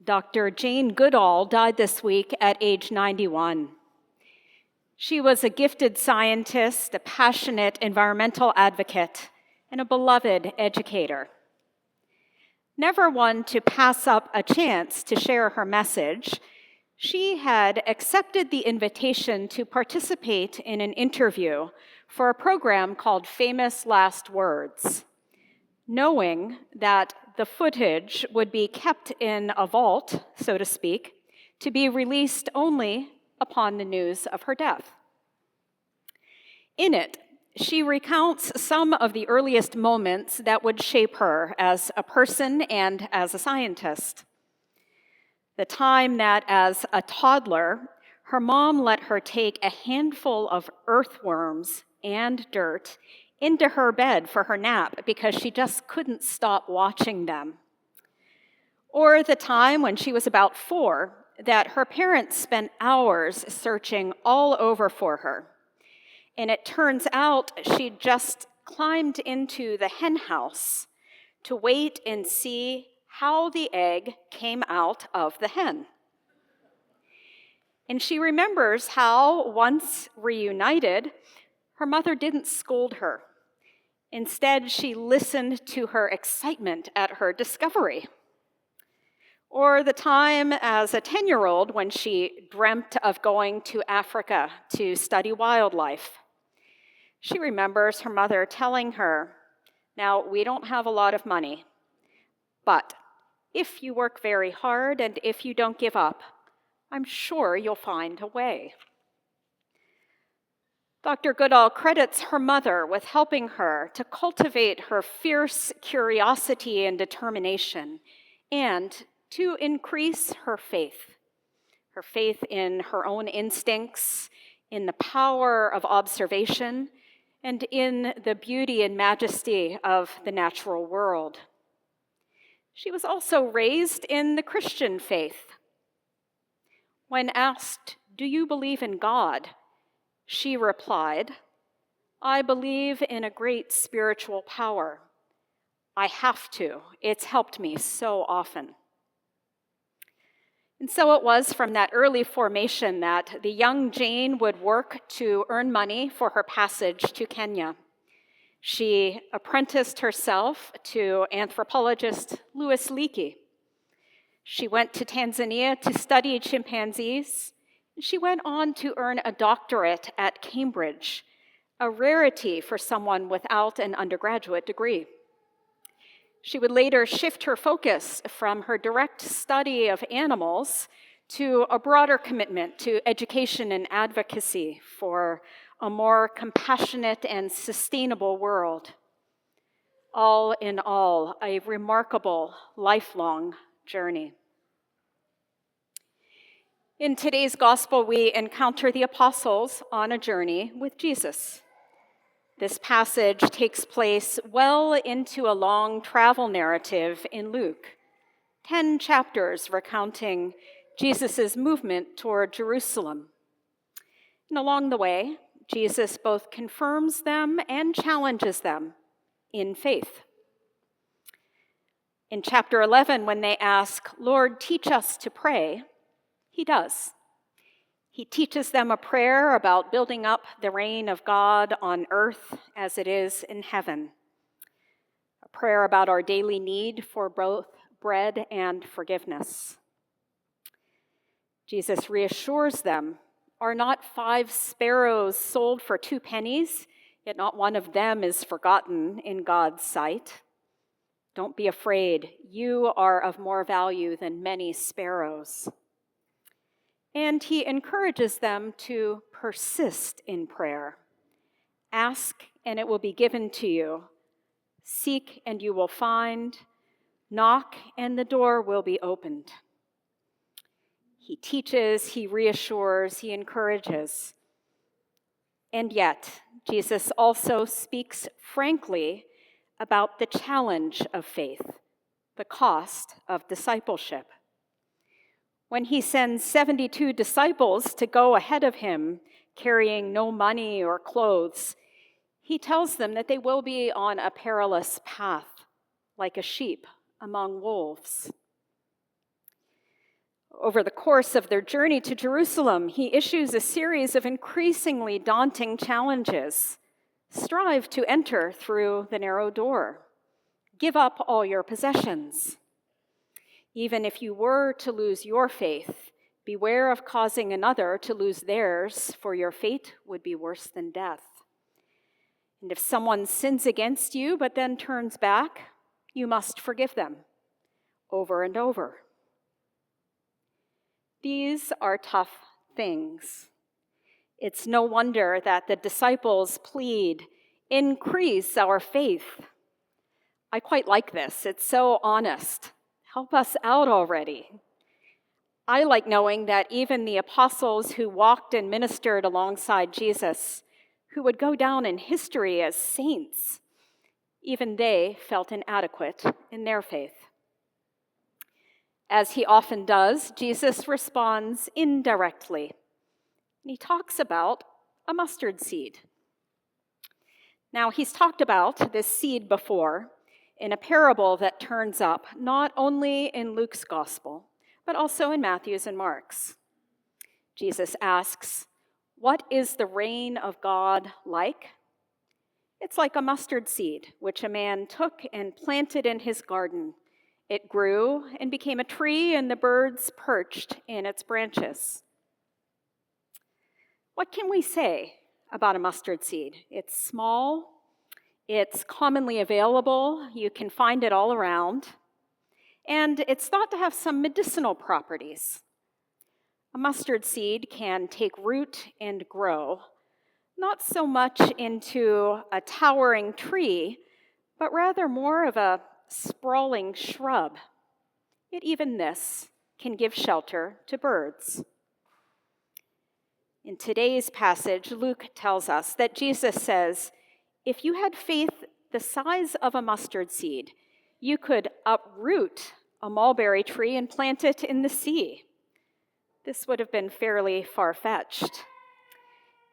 Dr. Jane Goodall died this week at age 91. She was a gifted scientist, a passionate environmental advocate, and a beloved educator. Never one to pass up a chance to share her message, she had accepted the invitation to participate in an interview for a program called Famous Last Words, knowing that the footage would be kept in a vault, so to speak, to be released only upon the news of her death. In it, she recounts some of the earliest moments that would shape her as a person and as a scientist. The time that, as a toddler, her mom let her take a handful of earthworms and dirt into her bed for her nap because she just couldn't stop watching them. Or the time when she was about 4 that her parents spent hours searching all over for her. And it turns out she'd just climbed into the hen house to wait and see how the egg came out of the hen. And she remembers how, once reunited, her mother didn't scold her. Instead, she listened to her excitement at her discovery. Or the time as a 10-year-old when she dreamt of going to Africa to study wildlife. She remembers her mother telling her, "Now, we don't have a lot of money, but if you work very hard and if you don't give up, I'm sure you'll find a way." Dr. Goodall credits her mother with helping her to cultivate her fierce curiosity and determination and to increase her faith in her own instincts, in the power of observation, and in the beauty and majesty of the natural world. She was also raised in the Christian faith. When asked, "Do you believe in God?" she replied, "I believe in a great spiritual power. I have to. It's helped me so often." And so it was from that early formation that the young Jane would work to earn money for her passage to Kenya. She apprenticed herself to anthropologist Louis Leakey. She went to Tanzania to study chimpanzees. She went on to earn a doctorate at Cambridge, a rarity for someone without an undergraduate degree. She would later shift her focus from her direct study of animals to a broader commitment to education and advocacy for a more compassionate and sustainable world. All in all, a remarkable lifelong journey. In today's gospel, we encounter the apostles on a journey with Jesus. This passage takes place well into a long travel narrative in Luke, 10 chapters recounting Jesus' movement toward Jerusalem. And along the way, Jesus both confirms them and challenges them in faith. In chapter 11, when they ask, "Lord, teach us to pray," he does. He teaches them a prayer about building up the reign of God on earth as it is in heaven. A prayer about our daily need for both bread and forgiveness. Jesus reassures them, "Are not 5 sparrows sold for 2 pennies, yet not one of them is forgotten in God's sight? Don't be afraid, you are of more value than many sparrows." And he encourages them to persist in prayer. "Ask, and it will be given to you. Seek, and you will find. Knock, and the door will be opened." He teaches, he reassures, he encourages. And yet, Jesus also speaks frankly about the challenge of faith, the cost of discipleship. When he sends 72 disciples to go ahead of him, carrying no money or clothes, he tells them that they will be on a perilous path, like a sheep among wolves. Over the course of their journey to Jerusalem, he issues a series of increasingly daunting challenges. Strive to enter through the narrow door. Give up all your possessions. Even if you were to lose your faith, beware of causing another to lose theirs, for your fate would be worse than death. And if someone sins against you but then turns back, you must forgive them over and over. These are tough things. It's no wonder that the disciples plead, "Increase our faith." I quite like this. It's so honest. Help us out already. I like knowing that even the apostles who walked and ministered alongside Jesus, who would go down in history as saints, even they felt inadequate in their faith. As he often does, Jesus responds indirectly. And he talks about a mustard seed. Now, he's talked about this seed before in a parable that turns up not only in Luke's gospel, but also in Matthew's and Mark's. Jesus asks, "What is the reign of God like?" It's like a mustard seed, which a man took and planted in his garden. It grew and became a tree, and the birds perched in its branches. What can we say about a mustard seed? It's small, it's commonly available, you can find it all around, and it's thought to have some medicinal properties. A mustard seed can take root and grow, not so much into a towering tree, but rather more of a sprawling shrub. Yet even this can give shelter to birds. In today's passage, Luke tells us that Jesus says, if you had faith the size of a mustard seed, you could uproot a mulberry tree and plant it in the sea. This would have been fairly far-fetched.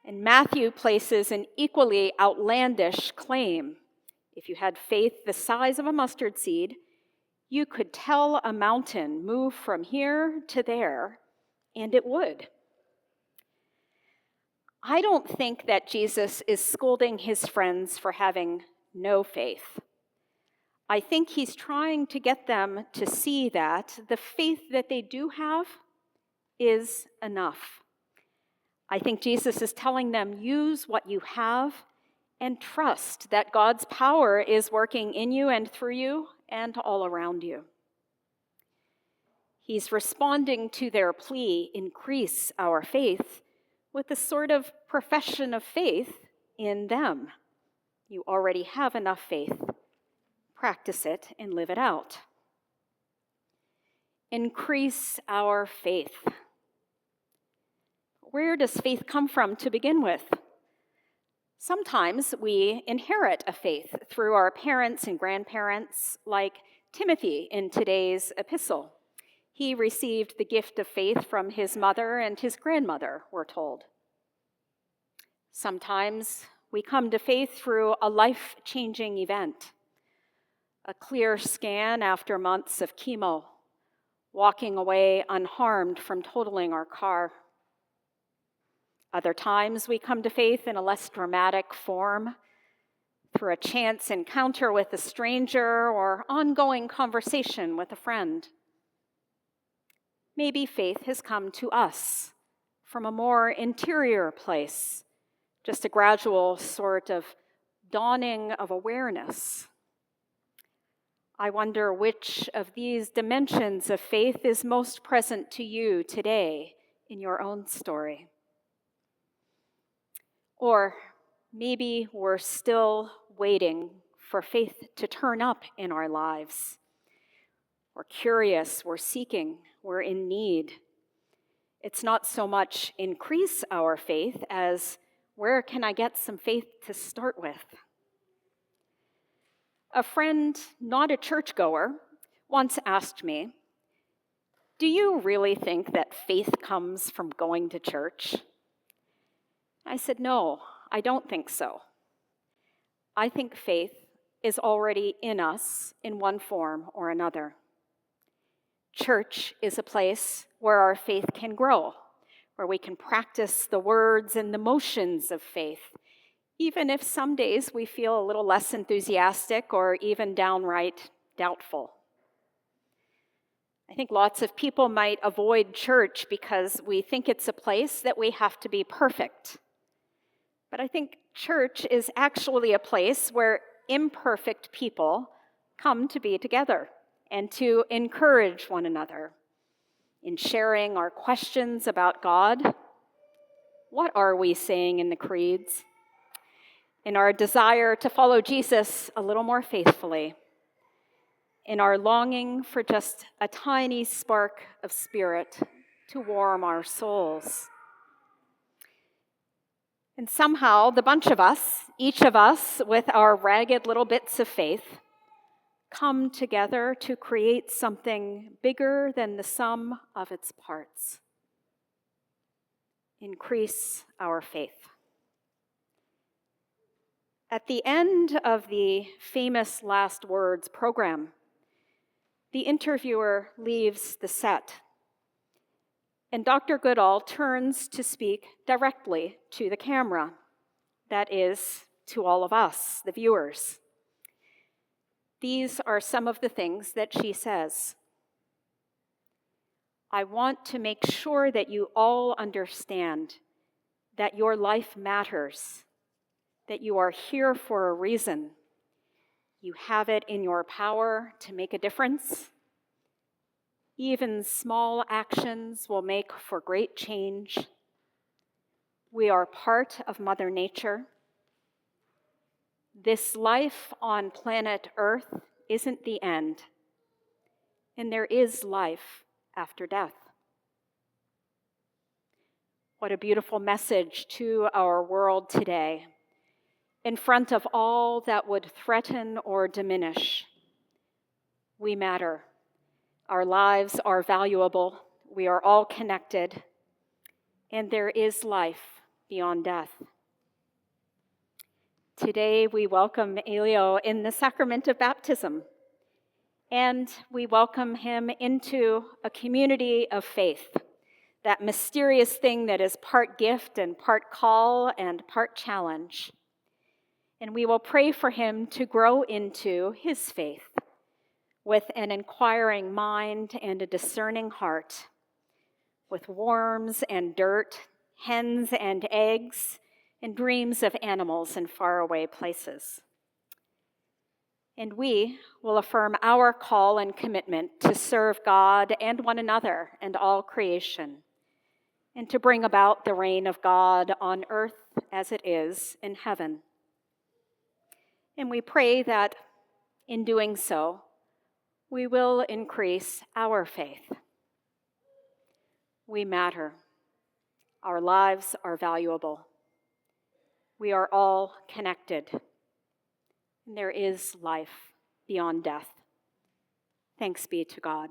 And Matthew places an equally outlandish claim. If you had faith the size of a mustard seed, you could tell a mountain, move from here to there, and it would. I don't think that Jesus is scolding his friends for having no faith. I think he's trying to get them to see that the faith that they do have is enough. I think Jesus is telling them, use what you have and trust that God's power is working in you and through you and all around you. He's responding to their plea, increase our faith, with a sort of profession of faith in them. You already have enough faith. Practice it and live it out. Increase our faith. Where does faith come from to begin with? Sometimes we inherit a faith through our parents and grandparents, like Timothy in today's epistle. He received the gift of faith from his mother and his grandmother, we're told. Sometimes we come to faith through a life-changing event, a clear scan after months of chemo, walking away unharmed from totaling our car. Other times we come to faith in a less dramatic form, through a chance encounter with a stranger or ongoing conversation with a friend. Maybe faith has come to us from a more interior place, just a gradual sort of dawning of awareness. I wonder which of these dimensions of faith is most present to you today in your own story. Or maybe we're still waiting for faith to turn up in our lives. We're curious, we're seeking, we're in need. It's not so much increase our faith as where can I get some faith to start with? A friend, not a churchgoer, once asked me, "Do you really think that faith comes from going to church?" I said, "No, I don't think so. I think faith is already in us in one form or another. Church is a place where our faith can grow, where we can practice the words and the motions of faith, even if some days we feel a little less enthusiastic or even downright doubtful. I think lots of people might avoid church because we think it's a place that we have to be perfect. But I think church is actually a place where imperfect people come to be together and to encourage one another in sharing our questions about God. What are we saying in the creeds? In our desire to follow Jesus a little more faithfully, in our longing for just a tiny spark of spirit to warm our souls. And somehow, the bunch of us, each of us with our ragged little bits of faith, come together to create something bigger than the sum of its parts. Increase our faith. At the end of the famous Last Words program, the interviewer leaves the set, and Dr. Goodall turns to speak directly to the camera, that is, to all of us, the viewers. These are some of the things that she says. I want to make sure that you all understand that your life matters, that you are here for a reason. You have it in your power to make a difference. Even small actions will make for great change. We are part of Mother Nature. This life on planet Earth isn't the end, and there is life after death. What a beautiful message to our world today. In front of all that would threaten or diminish, we matter. Our lives are valuable. We are all connected. And there is life beyond death. Today, we welcome Elio in the sacrament of baptism. And we welcome him into a community of faith, that mysterious thing that is part gift and part call and part challenge. And we will pray for him to grow into his faith with an inquiring mind and a discerning heart, with worms and dirt, hens and eggs, and dreams of animals in faraway places. And we will affirm our call and commitment to serve God and one another and all creation, and to bring about the reign of God on earth as it is in heaven. And we pray that in doing so, we will increase our faith. We matter. Our lives are valuable. We are all connected. And there is life beyond death. Thanks be to God.